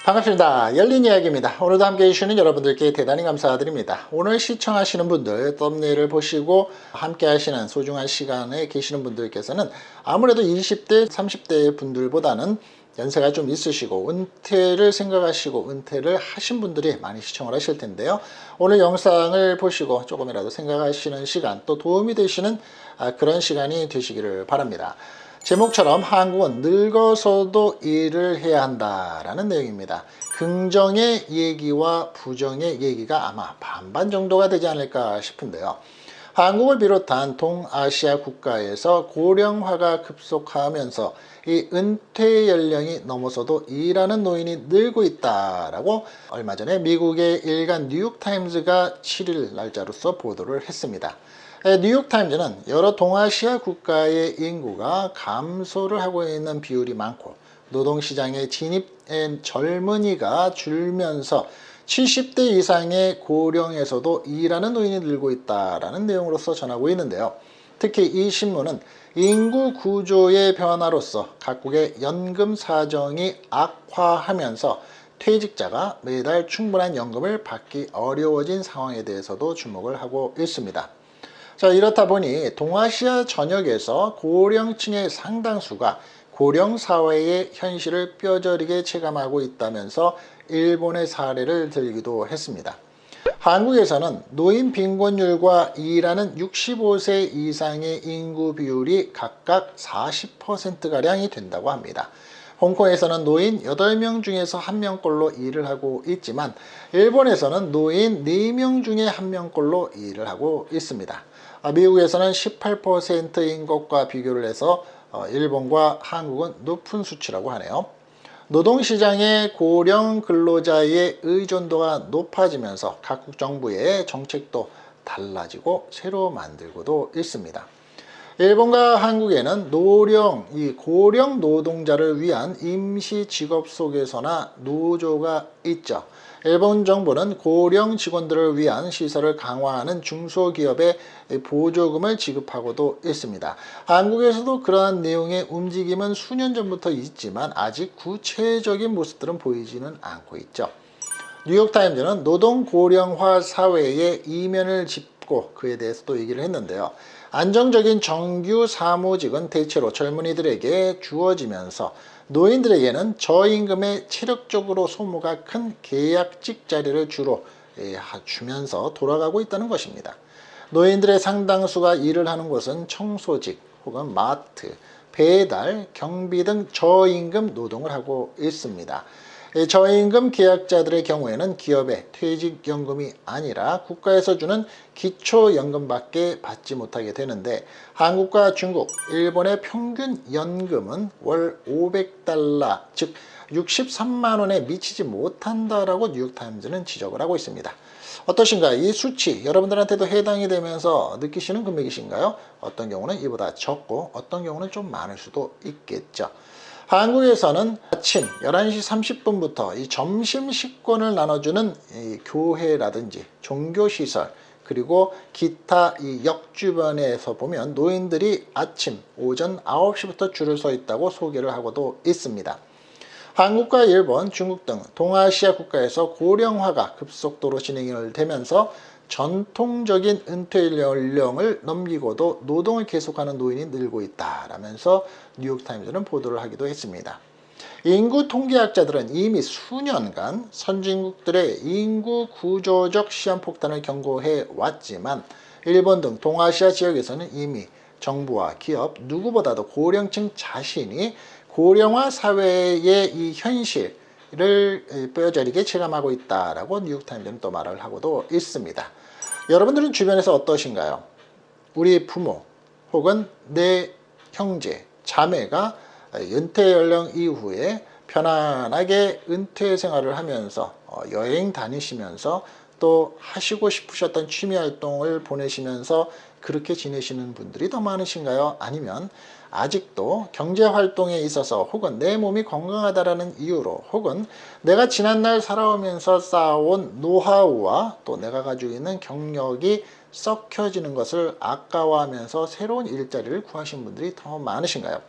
반갑습니다. 열린 이야기입니다. 오늘도 함께 해주시는 여러분들께 대단히 감사드립니다. 오늘 시청하시는 분들, 썸네일을 보시고 함께 하시는 소중한 시간에 계시는 분들께서는 아무래도 20대, 30대 분들보다는 연세가 좀 있으시고 은퇴를 생각하시고 은퇴를 하신 분들이 많이 시청을 하실 텐데요. 오늘 영상을 보시고 조금이라도 생각하시는 시간, 또 도움이 되시는 그런 시간이 되시기를 바랍니다. 제목처럼 한국은 늙어서도 일을 해야 한다라는 내용입니다. 긍정의 얘기와 부정의 얘기가 아마 반반 정도가 되지 않을까 싶은데요. 한국을 비롯한 동아시아 국가에서 고령화가 급속하면서 이 은퇴 연령이 넘어서도 일하는 노인이 늘고 있다라고 얼마 전에 미국의 일간 뉴욕타임즈가 7일 날짜로서 보도를 했습니다. 뉴욕타임즈는 여러 동아시아 국가의 인구가 감소를 하고 있는 비율이 많고 노동시장에 진입한 젊은이가 줄면서 70대 이상의 고령에서도 일하는 노인이 늘고 있다는 내용으로서 전하고 있는데요. 특히 이 신문은 인구 구조의 변화로서 각국의 연금 사정이 악화하면서 퇴직자가 매달 충분한 연금을 받기 어려워진 상황에 대해서도 주목을 하고 있습니다. 자, 이렇다 보니 동아시아 전역에서 고령층의 상당수가 고령사회의 현실을 뼈저리게 체감하고 있다면서 일본의 사례를 들기도 했습니다. 한국에서는 노인 빈곤율과 일하는 65세 이상의 인구 비율이 각각 40%가량이 된다고 합니다. 홍콩에서는 노인 8명 중에서 1명꼴로 일을 하고 있지만 일본에서는 노인 4명 중에 1명꼴로 일을 하고 있습니다. 미국에서는 18%인 것과 비교를 해서 일본과 한국은 높은 수치라고 하네요. 노동시장의 고령 근로자의 의존도가 높아지면서 각국 정부의 정책도 달라지고 새로 만들고도 있습니다. 일본과 한국에는 이 고령 노동자를 위한 임시 직업 소개서나 노조가 있죠. 일본 정부는 고령 직원들을 위한 시설을 강화하는 중소기업에 보조금을 지급하고도 있습니다. 한국에서도 그러한 내용의 움직임은 수년 전부터 있지만 아직 구체적인 모습들은 보이지는 않고 있죠. 뉴욕타임즈는 노동 고령화 사회의 이면을 짚고 그에 대해서 또 얘기를 했는데요. 안정적인 정규 사무직은 대체로 젊은이들에게 주어지면서 노인들에게는 저임금의 체력적으로 소모가 큰 계약직 자리를 주로 주면서 돌아가고 있다는 것입니다. 노인들의 상당수가 일을 하는 곳은 청소직 혹은 마트, 배달, 경비 등 저임금 노동을 하고 있습니다. 저임금 계약자들의 경우에는 기업의 퇴직연금이 아니라 국가에서 주는 기초연금밖에 받지 못하게 되는데 한국과 중국, 일본의 평균 연금은 월 500달러, 즉 63만 원에 미치지 못한다라고 뉴욕타임즈는 지적을 하고 있습니다. 어떠신가요? 이 수치 여러분들한테도 해당이 되면서 느끼시는 금액이신가요? 어떤 경우는 이보다 적고 어떤 경우는 좀 많을 수도 있겠죠. 한국에서는 아침 11시 30분부터 이 점심 식권을 나눠주는 이 교회라든지 종교시설 그리고 기타 이 역 주변에서 보면 노인들이 아침 오전 9시부터 줄을 서 있다고 소개를 하고도 있습니다. 한국과 일본, 중국 등 동아시아 국가에서 고령화가 급속도로 진행이 되면서 전통적인 은퇴 연령을 넘기고도 노동을 계속하는 노인이 늘고 있다라면서 뉴욕타임즈는 보도를 하기도 했습니다. 인구 통계학자들은 이미 수년간 선진국들의 인구 구조적 시한폭탄을 경고해 왔지만 일본 등 동아시아 지역에서는 이미 정부와 기업 누구보다도 고령층 자신이 고령화 사회의 이 현실을 뼈저리게 체감하고 있다라고 뉴욕타임즈는 또 말을 하고도 있습니다. 여러분들은 주변에서 어떠신가요? 우리 부모 혹은 내 형제, 자매가 은퇴 연령 이후에 편안하게 은퇴 생활을 하면서 여행 다니시면서 또 하시고 싶으셨던 취미 활동을 보내시면서 그렇게 지내시는 분들이 더 많으신가요? 아니면 아직도 경제 활동에 있어서 혹은 내 몸이 건강하다라는 이유로 혹은 내가 지난날 살아오면서 쌓아온 노하우와 또 내가 가지고 있는 경력이 썩혀지는 것을 아까워하면서 새로운 일자리를 구하신 분들이 더 많으신가요?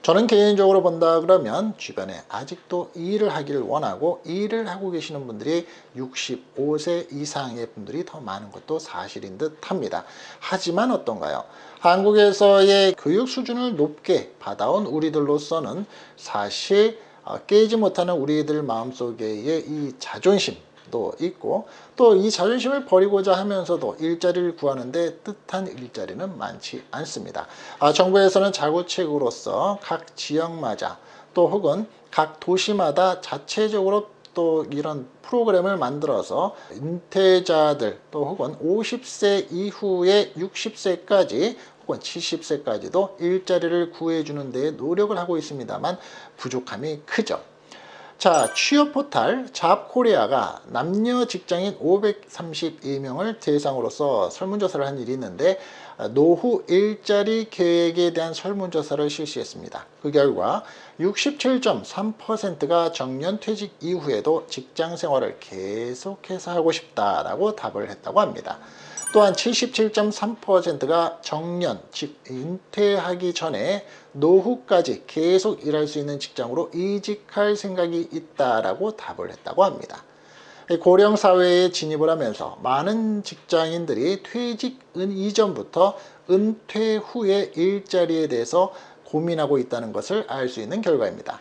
저는 개인적으로 본다 그러면 주변에 아직도 일을 하기를 원하고 일을 하고 계시는 분들이 65세 이상의 분들이 더 많은 것도 사실인 듯 합니다. 하지만 어떤가요? 한국에서의 교육 수준을 높게 받아온 우리들로서는 사실 깨지 못하는 우리들 마음속에의 이 자존심도 있고, 또 이 자존심을 버리고자 하면서도 일자리를 구하는데 뜻한 일자리는 많지 않습니다. 정부에서는 자구책으로서 각 지역마다 또 혹은 각 도시마다 자체적으로 또 이런 프로그램을 만들어서 은퇴자들 또 혹은 50세 이후에 60세까지 혹은 70세까지도 일자리를 구해주는 데 노력을 하고 있습니다만 부족함이 크죠. 자, 취업 포탈 잡코리아가 남녀 직장인 532명을 대상으로서 설문조사를 한 일이 있는데, 노후 일자리 계획에 대한 설문조사를 실시했습니다. 그 결과 67.3%가 정년 퇴직 이후에도 직장 생활을 계속해서 하고 싶다라고 답을 했다고 합니다. 또한 77.3%가 정년, 즉 은퇴하기 전에 노후까지 계속 일할 수 있는 직장으로 이직할 생각이 있다라고 답을 했다고 합니다. 고령 사회에 진입을 하면서 많은 직장인들이 퇴직 이전부터 은퇴 후의 일자리에 대해서 고민하고 있다는 것을 알 수 있는 결과입니다.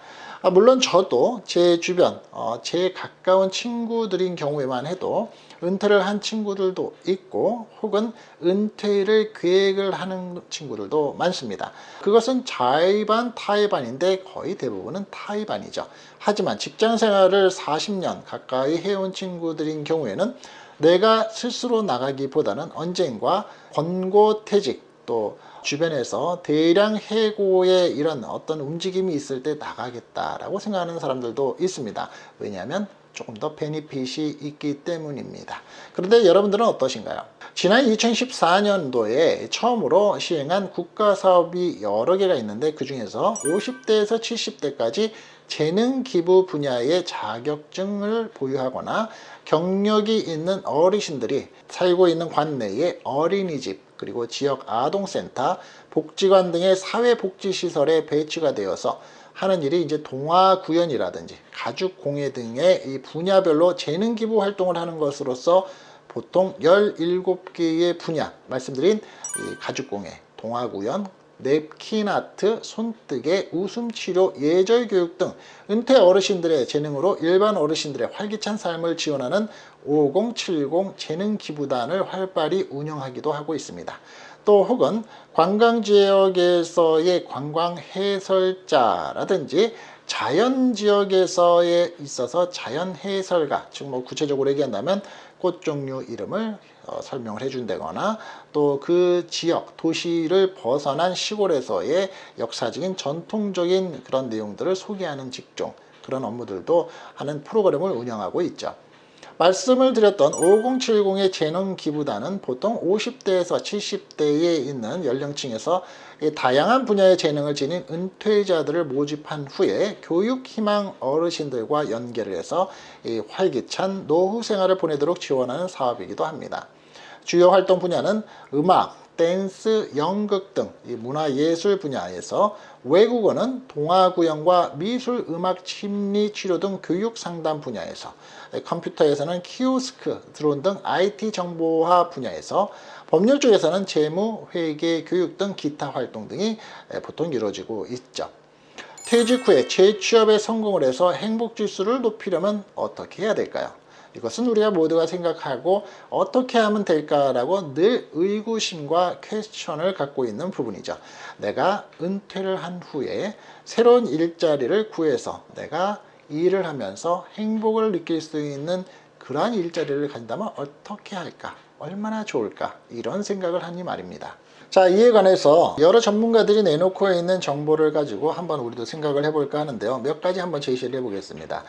물론 저도 제 주변, 제 가까운 친구들인 경우에만 해도 은퇴를 한 친구들도 있고 혹은 은퇴를 계획을 하는 친구들도 많습니다. 그것은 자의반 타의반인데 거의 대부분은 타의반이죠. 하지만 직장 생활을 40년 가까이 해온 친구들인 경우에는 내가 스스로 나가기보다는 언젠가 권고퇴직 또 주변에서 대량 해고의 이런 어떤 움직임이 있을 때 나가겠다라고 생각하는 사람들도 있습니다. 왜냐하면 조금 더 베니핏이 있기 때문입니다. 그런데 여러분들은 어떠신가요? 지난 2014년도에 처음으로 시행한 국가사업이 여러 개가 있는데, 그 중에서 50대에서 70대까지 재능기부 분야의 자격증을 보유하거나 경력이 있는 어르신들이 살고 있는 관내의 어린이집 그리고 지역 아동센터, 복지관 등의 사회복지시설에 배치가 되어서 하는 일이 이제 동아구연이라든지 가죽공예 등의 이 분야별로 재능기부 활동을 하는 것으로서 보통 17개의 분야, 말씀드린 이 가죽공예, 동아구연, 냅킨아트, 손뜨개, 웃음치료, 예절교육 등 은퇴 어르신들의 재능으로 일반 어르신들의 활기찬 삶을 지원하는 5070 재능기부단을 활발히 운영하기도 하고 있습니다. 또 혹은 관광지역에서의 관광해설자라든지 자연지역에서에 있어서 자연해설가, 즉 뭐 구체적으로 얘기한다면 꽃 종류 이름을 설명을 해준다거나 또 그 지역, 도시를 벗어난 시골에서의 역사적인 전통적인 그런 내용들을 소개하는 직종, 그런 업무들도 하는 프로그램을 운영하고 있죠. 말씀을 드렸던 5070의 재능기부단은 보통 50대에서 70대에 있는 연령층에서 다양한 분야의 재능을 지닌 은퇴자들을 모집한 후에 교육희망 어르신들과 연계를 해서 활기찬 노후 생활을 보내도록 지원하는 사업이기도 합니다. 주요 활동 분야는 음악, 댄스, 연극 등 문화예술 분야에서, 외국어는 동아구연과 미술, 음악, 심리, 치료 등 교육 상담 분야에서, 컴퓨터에서는 키오스크, 드론 등 IT 정보화 분야에서, 법률 쪽에서는 재무, 회계, 교육 등 기타 활동 등이 보통 이루어지고 있죠. 퇴직 후에 재취업에 성공을 해서 행복지수를 높이려면 어떻게 해야 될까요? 이것은 우리가 모두가 생각하고 어떻게 하면 될까라고 늘 의구심과 퀘스천을 갖고 있는 부분이죠. 내가 은퇴를 한 후에 새로운 일자리를 구해서 내가 일을 하면서 행복을 느낄 수 있는 그러한 일자리를 가진다면 어떻게 할까? 얼마나 좋을까? 이런 생각을 하니 말입니다. 자, 이에 관해서 여러 전문가들이 내놓고 있는 정보를 가지고 한번 우리도 생각을 해볼까 하는데요. 몇 가지 한번 제시를 해보겠습니다.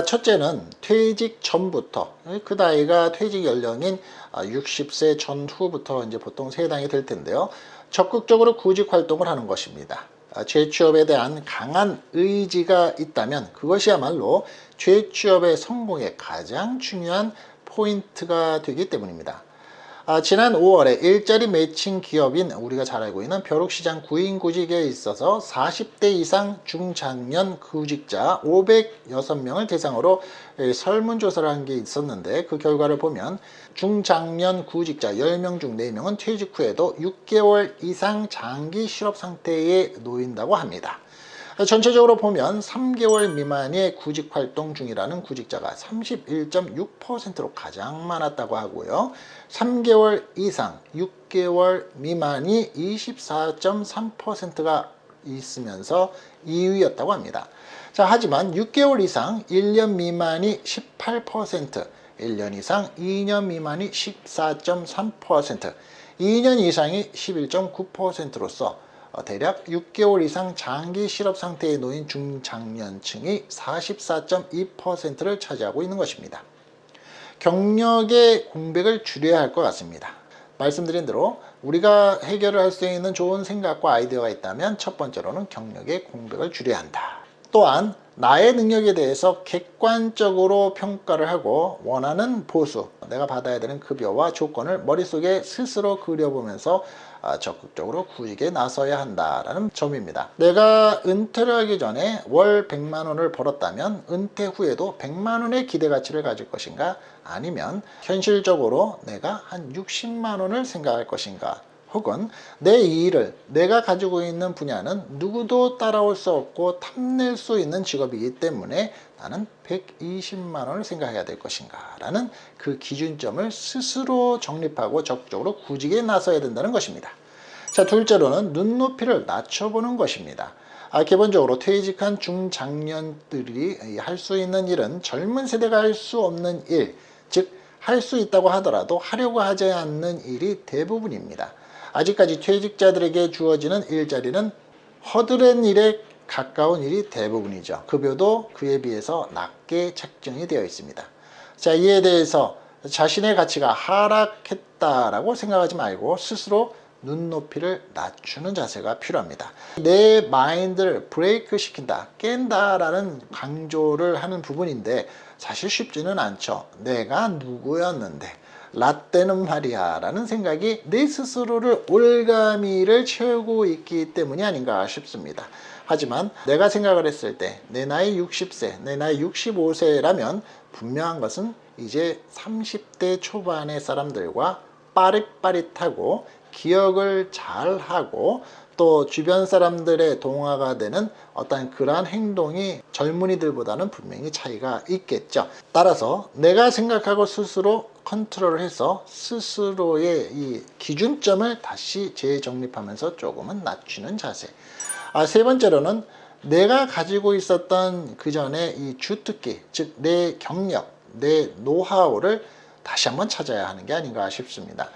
첫째는 퇴직 전부터, 그 나이가 퇴직 연령인 60세 전후부터 이제 보통 해당이 될 텐데요. 적극적으로 구직 활동을 하는 것입니다. 재취업에 대한 강한 의지가 있다면 그것이야말로 재취업의 성공에 가장 중요한 포인트가 되기 때문입니다. 지난 5월에 일자리 매칭 기업인 우리가 잘 알고 있는 벼룩시장 구인구직에 있어서 40대 이상 중장년 구직자 506명을 대상으로 설문조사를 한 게 있었는데, 그 결과를 보면 중장년 구직자 10명 중 4명은 퇴직 후에도 6개월 이상 장기 실업 상태에 놓인다고 합니다. 전체적으로 보면 3개월 미만의 구직 활동 중이라는 구직자가 31.6%로 가장 많았다고 하고요. 3개월 이상 6개월 미만이 24.3%가 있으면서 2위였다고 합니다. 자, 하지만 6개월 이상 1년 미만이 18%, 1년 이상 2년 미만이 14.3%, 2년 이상이 11.9%로서 대략 6개월 이상 장기 실업 상태에 놓인 중장년층이 44.2%를 차지하고 있는 것입니다. 경력의 공백을 줄여야 할 것 같습니다. 말씀드린 대로 우리가 해결을 할 수 있는 좋은 생각과 아이디어가 있다면 첫 번째로는 경력의 공백을 줄여야 한다. 또한 나의 능력에 대해서 객관적으로 평가를 하고 원하는 보수, 내가 받아야 되는 급여와 조건을 머릿속에 스스로 그려보면서 적극적으로 구직에 나서야 한다라는 점입니다. 내가 은퇴를 하기 전에 월 100만 원을 벌었다면 은퇴 후에도 100만 원의 기대 가치를 가질 것인가, 아니면 현실적으로 내가 한 60만 원을 생각할 것인가, 혹은 내 일을, 내가 가지고 있는 분야는 누구도 따라올 수 없고 탐낼 수 있는 직업이기 때문에 나는 120만 원을 생각해야 될 것인가 라는 그 기준점을 스스로 정립하고 적극적으로 구직에 나서야 된다는 것입니다. 자, 둘째로는 눈높이를 낮춰보는 것입니다. 기본적으로 퇴직한 중장년들이 할 수 있는 일은 젊은 세대가 할 수 없는 일, 즉 할 수 있다고 하더라도 하려고 하지 않는 일이 대부분입니다. 아직까지 퇴직자들에게 주어지는 일자리는 허드렛 일에 가까운 일이 대부분이죠. 급여도 그에 비해서 낮게 책정이 되어 있습니다. 자, 이에 대해서 자신의 가치가 하락했다라고 생각하지 말고 스스로 눈높이를 낮추는 자세가 필요합니다. 내 마인드를 브레이크 시킨다, 깬다라는 강조를 하는 부분인데 사실 쉽지는 않죠. 내가 누구였는데 라떼는 말이야 라는 생각이 내 스스로를 올가미를 채우고 있기 때문이 아닌가 싶습니다. 하지만 내가 생각을 했을 때 내 나이 60세, 내 나이 65세라면 분명한 것은 이제 30대 초반의 사람들과 빠릿빠릿하고 기억을 잘하고 또 주변 사람들의 동화가 되는 어떤 그러한 행동이 젊은이들보다는 분명히 차이가 있겠죠. 따라서 내가 생각하고 스스로 컨트롤을 해서 스스로의 이 기준점을 다시 재정립하면서 조금은 낮추는 자세. 세 번째로는 내가 가지고 있었던 그 전에 이 주특기, 즉 내 경력, 내 노하우를 다시 한번 찾아야 하는 게 아닌가 싶습니다.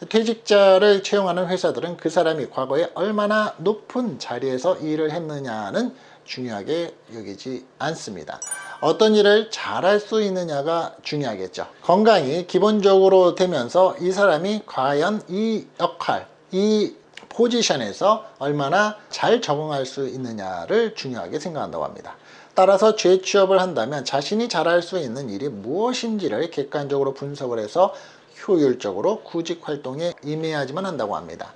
퇴직자를 채용하는 회사들은 그 사람이 과거에 얼마나 높은 자리에서 일을 했느냐는 중요하게 여기지 않습니다. 어떤 일을 잘할 수 있느냐가 중요하겠죠. 건강이 기본적으로 되면서 이 사람이 과연 이 역할, 이 포지션에서 얼마나 잘 적응할 수 있느냐를 중요하게 생각한다고 합니다. 따라서 재취업을 한다면 자신이 잘할 수 있는 일이 무엇인지를 객관적으로 분석을 해서 효율적으로 구직 활동에 임해야지만 한다고 합니다.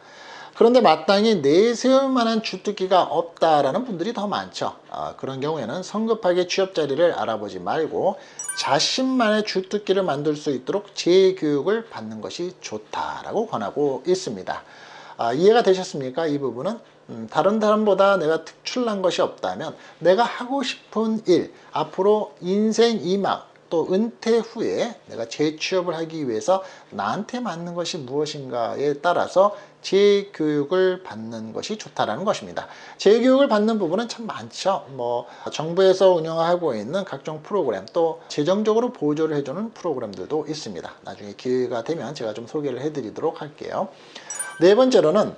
그런데 마땅히 내세울 만한 주특기가 없다라는 분들이 더 많죠. 그런 경우에는 성급하게 취업 자리를 알아보지 말고 자신만의 주특기를 만들 수 있도록 재교육을 받는 것이 좋다라고 권하고 있습니다. 이해가 되셨습니까? 이 부분은 다른 사람보다 내가 특출난 것이 없다면 내가 하고 싶은 일, 앞으로 인생 이막 또 은퇴 후에 내가 재취업을 하기 위해서 나한테 맞는 것이 무엇인가에 따라서 재교육을 받는 것이 좋다라는 것입니다. 재교육을 받는 부분은 참 많죠. 정부에서 운영하고 있는 각종 프로그램, 또 재정적으로 보조를 해주는 프로그램들도 있습니다. 나중에 기회가 되면 제가 좀 소개를 해드리도록 할게요. 네 번째로는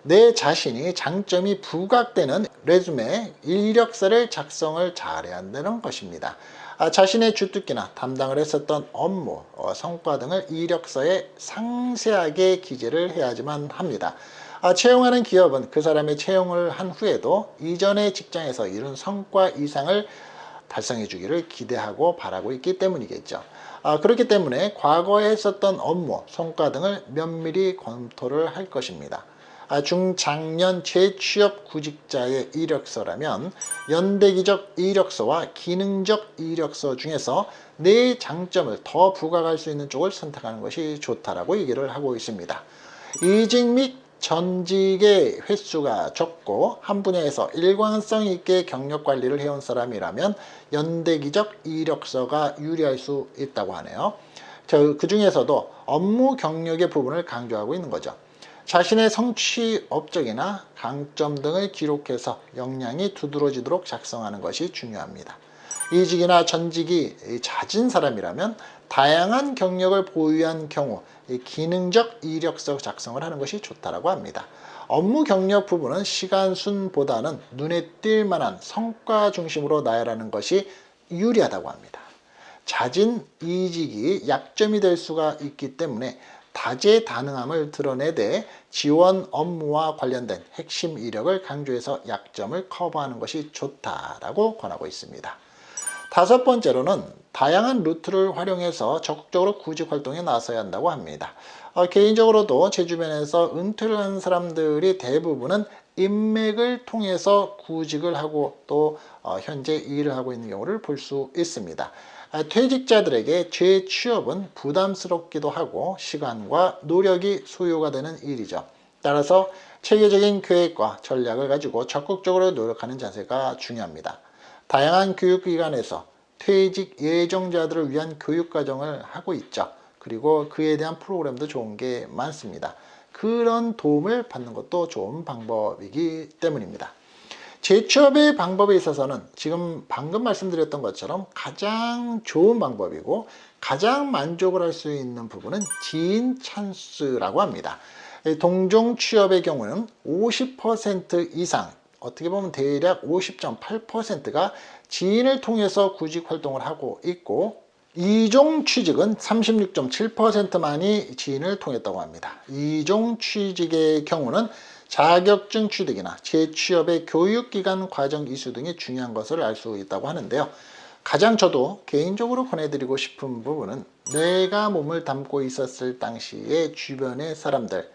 내 자신이 장점이 부각되는 레주메, 이력서를 작성을 잘해야 한다는 것입니다. 자신의 주특기나 담당을 했었던 업무, 성과 등을 이력서에 상세하게 기재를 해야지만 합니다. 채용하는 기업은 그 사람의 채용을 한 후에도 이전의 직장에서 이룬 성과 이상을 달성해 주기를 기대하고 바라고 있기 때문이겠죠. 그렇기 때문에 과거에 했었던 업무, 성과 등을 면밀히 검토를 할 것입니다. 중장년 재취업 구직자의 이력서라면 연대기적 이력서와 기능적 이력서 중에서 내 장점을 더 부각할 수 있는 쪽을 선택하는 것이 좋다라고 얘기를 하고 있습니다. 이직 및 전직의 횟수가 적고 한 분야에서 일관성 있게 경력 관리를 해온 사람이라면 연대기적 이력서가 유리할 수 있다고 하네요. 그 중에서도 업무 경력의 부분을 강조하고 있는 거죠. 자신의 성취 업적이나 강점 등을 기록해서 역량이 두드러지도록 작성하는 것이 중요합니다. 이직이나 전직이 잦은 사람이라면 다양한 경력을 보유한 경우 기능적 이력서 작성을 하는 것이 좋다고 합니다. 업무 경력 부분은 시간순보다는 눈에 띌 만한 성과 중심으로 나열하는 것이 유리하다고 합니다. 잦은 이직이 약점이 될 수가 있기 때문에 다재다능함을 드러내되 지원 업무와 관련된 핵심 이력을 강조해서 약점을 커버하는 것이 좋다라고 권하고 있습니다. 다섯 번째로는 다양한 루트를 활용해서 적극적으로 구직 활동에 나서야 한다고 합니다. 개인적으로도 제 주변에서 은퇴를 한 사람들이 대부분은 인맥을 통해서 구직을 하고 또 현재 일을 하고 있는 경우를 볼 수 있습니다. 퇴직자들에게 재취업은 부담스럽기도 하고 시간과 노력이 소요가 되는 일이죠. 따라서 체계적인 계획과 전략을 가지고 적극적으로 노력하는 자세가 중요합니다. 다양한 교육기관에서 퇴직 예정자들을 위한 교육과정을 하고 있죠. 그리고 그에 대한 프로그램도 좋은 게 많습니다. 그런 도움을 받는 것도 좋은 방법이기 때문입니다. 재취업의 방법에 있어서는 지금 방금 말씀드렸던 것처럼 가장 좋은 방법이고 가장 만족을 할 수 있는 부분은 지인 찬스라고 합니다. 동종 취업의 경우는 50% 이상, 어떻게 보면 대략 50.8%가 지인을 통해서 구직 활동을 하고 있고 이종 취직은 36.7%만이 지인을 통했다고 합니다. 이종 취직의 경우는 자격증 취득이나 재취업의 교육기관 과정 이수 등이 중요한 것을 알 수 있다고 하는데요. 가장 저도 개인적으로 권해드리고 싶은 부분은 내가 몸을 담고 있었을 당시에 주변의 사람들,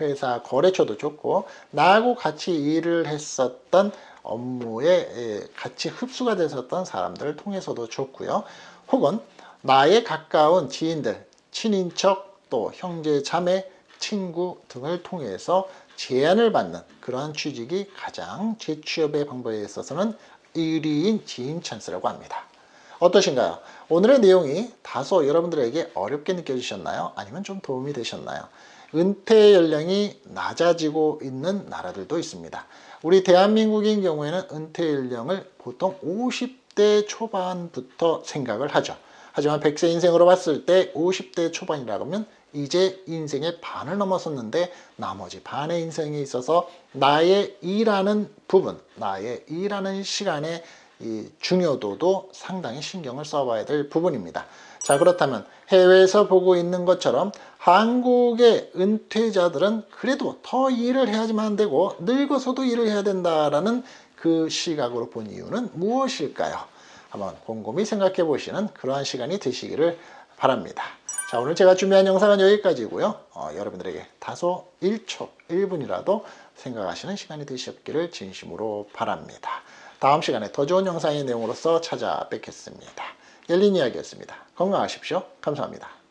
회사 거래처도 좋고 나하고 같이 일을 했었던 업무에 같이 흡수가 됐었던 사람들을 통해서도 좋고요. 혹은 나의 가까운 지인들, 친인척, 또 형제, 자매, 친구 등을 통해서 제안을 받는 그러한 취직이 가장 재취업의 방법에 있어서는 1위인 지인 찬스라고 합니다. 어떠신가요? 오늘의 내용이 다소 여러분들에게 어렵게 느껴지셨나요? 아니면 좀 도움이 되셨나요? 은퇴 연령이 낮아지고 있는 나라들도 있습니다. 우리 대한민국인 경우에는 은퇴 연령을 보통 50대 초반부터 생각을 하죠. 하지만 100세 인생으로 봤을 때 50대 초반이라고 하면 이제 인생의 반을 넘어섰는데 나머지 반의 인생에 있어서 나의 일하는 부분, 나의 일하는 시간의 이 중요도도 상당히 신경을 써봐야 될 부분입니다. 자, 그렇다면 해외에서 보고 있는 것처럼 한국의 은퇴자들은 그래도 더 일을 해야지만 안 되고 늙어서도 일을 해야 된다라는 그 시각으로 본 이유는 무엇일까요? 한번 곰곰이 생각해 보시는 그러한 시간이 되시기를 바랍니다. 자, 오늘 제가 준비한 영상은 여기까지고요. 여러분들에게 다소 1초, 1분이라도 생각하시는 시간이 되셨기를 진심으로 바랍니다. 다음 시간에 더 좋은 영상의 내용으로서 찾아뵙겠습니다. 열린 이야기였습니다. 건강하십시오. 감사합니다.